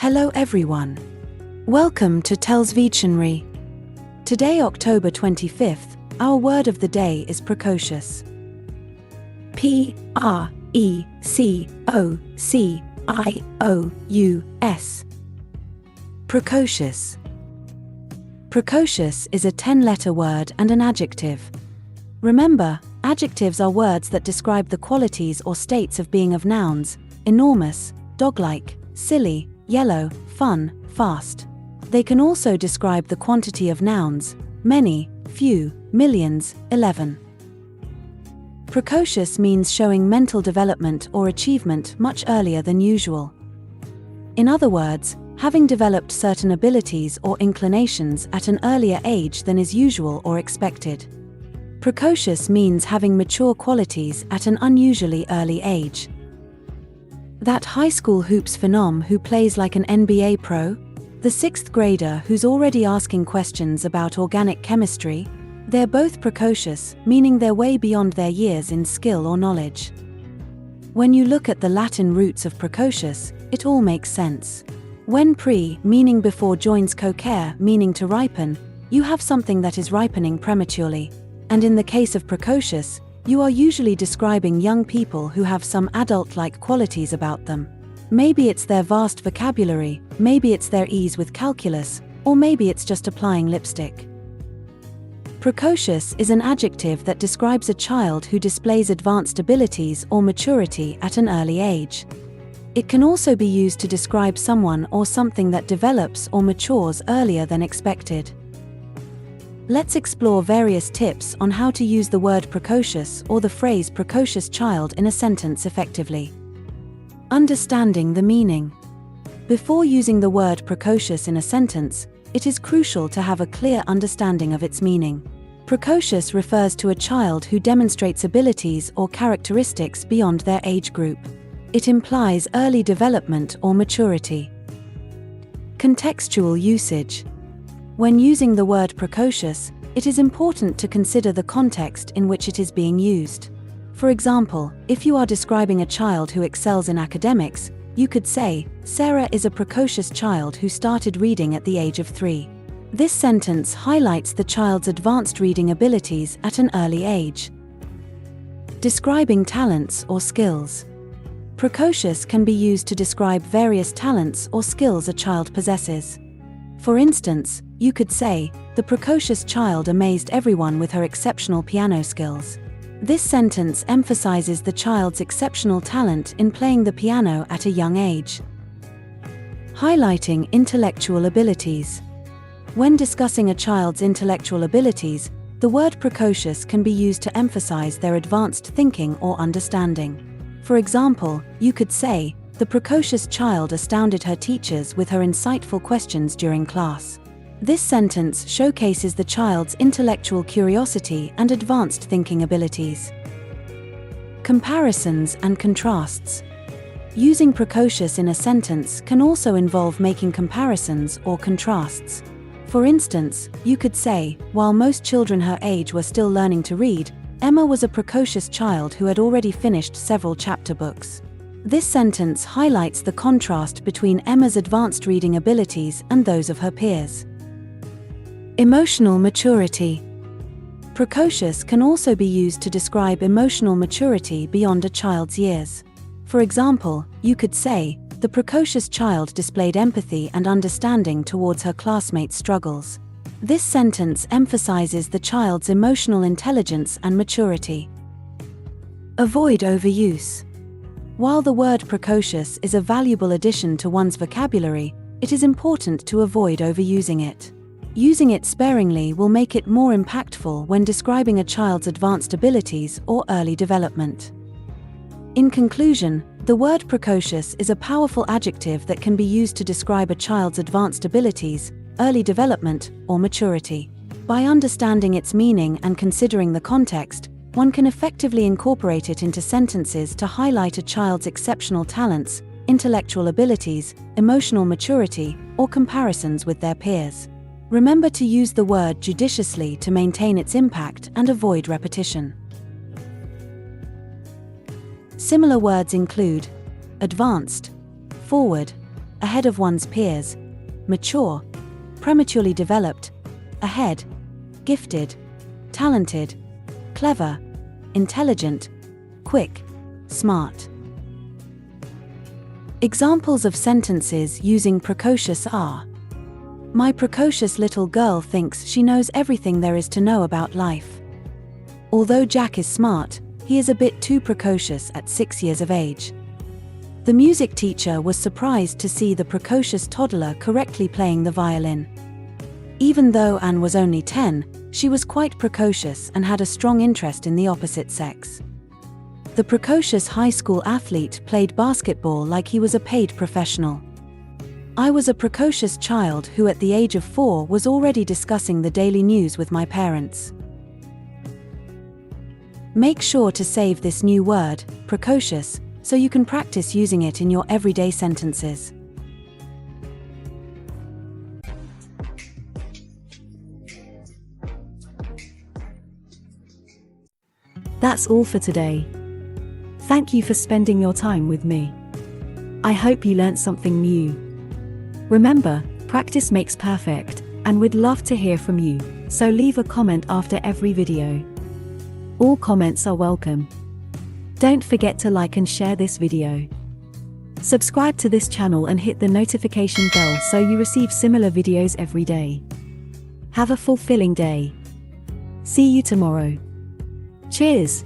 Hello everyone. Welcome to TELLS Videtionary. Today, October 25th, our word of the day is precocious. P-R-E-C-O-C-I-O-U-S. Precocious. Precocious is a 10-letter word and an adjective. Remember, adjectives are words that describe the qualities or states of being of nouns: enormous, dog-like, silly, yellow, fun, fast. They can also describe the quantity of nouns: many, few, millions, 11. Precocious means showing mental development or achievement much earlier than usual. In other words, having developed certain abilities or inclinations at an earlier age than is usual or expected. Precocious means having mature qualities at an unusually early age. That high school hoops phenom who plays like an NBA pro? The 6th grader who's already asking questions about organic chemistry? They're both precocious, meaning they're way beyond their years in skill or knowledge. When you look at the Latin roots of precocious, it all makes sense. When pre, meaning before, joins cocere, meaning to ripen, you have something that is ripening prematurely. And in the case of precocious, you are usually describing young people who have some adult-like qualities about them. Maybe it's their vast vocabulary, maybe it's their ease with calculus, or maybe it's just applying lipstick. Precocious is an adjective that describes a child who displays advanced abilities or maturity at an early age. It can also be used to describe someone or something that develops or matures earlier than expected. Let's explore various tips on how to use the word precocious or the phrase precocious child in a sentence effectively. Understanding the meaning. Before using the word precocious in a sentence, it is crucial to have a clear understanding of its meaning. Precocious refers to a child who demonstrates abilities or characteristics beyond their age group. It implies early development or maturity. Contextual usage. When using the word precocious, it is important to consider the context in which it is being used. For example, if you are describing a child who excels in academics, you could say, Sarah is a precocious child who started reading at the age of 3. This sentence highlights the child's advanced reading abilities at an early age. Describing talents or skills. Precocious can be used to describe various talents or skills a child possesses. For instance, you could say, the precocious child amazed everyone with her exceptional piano skills. This sentence emphasizes the child's exceptional talent in playing the piano at a young age. Highlighting intellectual abilities. When discussing a child's intellectual abilities, the word precocious can be used to emphasize their advanced thinking or understanding. For example, you could say, the precocious child astounded her teachers with her insightful questions during class. This sentence showcases the child's intellectual curiosity and advanced thinking abilities. Comparisons and contrasts. Using precocious in a sentence can also involve making comparisons or contrasts. For instance, you could say, while most children her age were still learning to read, Emma was a precocious child who had already finished several chapter books. This sentence highlights the contrast between Emma's advanced reading abilities and those of her peers. Emotional maturity. Precocious can also be used to describe emotional maturity beyond a child's years. For example, you could say, the precocious child displayed empathy and understanding towards her classmates' struggles. This sentence emphasizes the child's emotional intelligence and maturity. Avoid overuse. While the word precocious is a valuable addition to one's vocabulary, it is important to avoid overusing it. Using it sparingly will make it more impactful when describing a child's advanced abilities or early development. In conclusion, the word precocious is a powerful adjective that can be used to describe a child's advanced abilities, early development, or maturity. By understanding its meaning and considering the context, one can effectively incorporate it into sentences to highlight a child's exceptional talents, intellectual abilities, emotional maturity, or comparisons with their peers. Remember to use the word judiciously to maintain its impact and avoid repetition. Similar words include advanced, forward, ahead of one's peers, mature, prematurely developed, ahead, gifted, talented, clever, intelligent, quick, smart. Examples of sentences using precocious are: My precocious little girl thinks she knows everything there is to know about life. Although Jack is smart, he is a bit too precocious at 6 years of age. The music teacher was surprised to see the precocious toddler correctly playing the violin. Even though Anne was only 10, she was quite precocious and had a strong interest in the opposite sex. The precocious high school athlete played basketball like he was a paid professional. I was a precocious child who at the age of 4 was already discussing the daily news with my parents. Make sure to save this new word, precocious, so you can practice using it in your everyday sentences. That's all for today. Thank you for spending your time with me. I hope you learned something new. Remember, practice makes perfect, and we'd love to hear from you, so leave a comment after every video. All comments are welcome. Don't forget to like and share this video. Subscribe to this channel and hit the notification bell so you receive similar videos every day. Have a fulfilling day. See you tomorrow. Cheers!